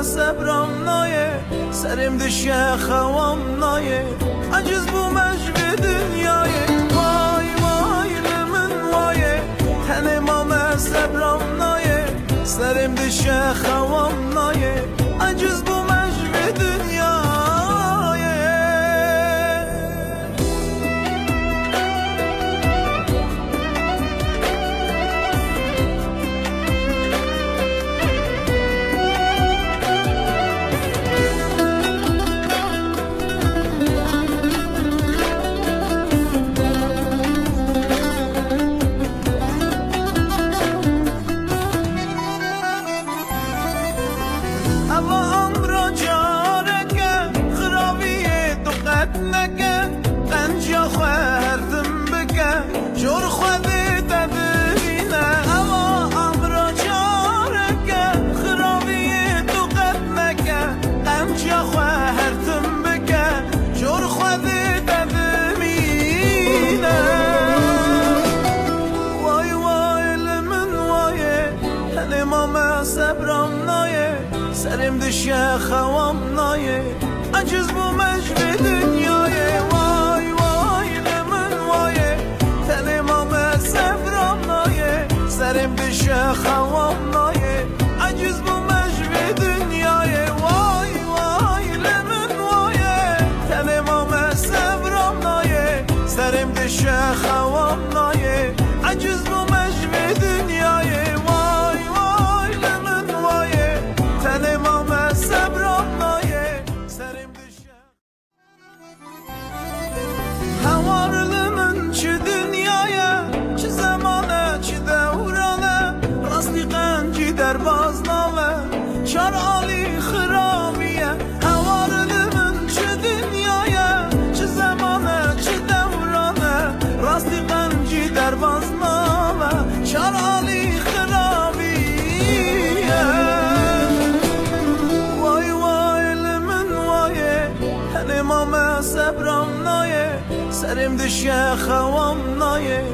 صبرم نایه سرم دشه خوام نایه عجز بو مجب دنیایه وای وای لمن وایه تن مام صبرم نایه سرم دشه خوام نایه عجز بو مجب دنیایه سرم دشه خوام نایه عجز بو مجب دنیایه وای وای لمن وایه تن مام صبرم نایه سرم دشه خوام نایه عجز بو مجب دنیایه وای وای لمن وایه تن مام صبرم نایه سرم دشه خوام نایه عجز بو مجب دنیایه وای وای لمن وایه تن مام صبرم نایه سرم دشه هوار من چه دنیایه چه زمانه چه دورانه راستی قنجی در بازنامه چار عالی خرامیه هوار من چه دنیایه چه زمانه چه دورانه راستی قنجی در بازنامه چار عالی خرامیه مام صبرم نایه سرم دشه خوام نایه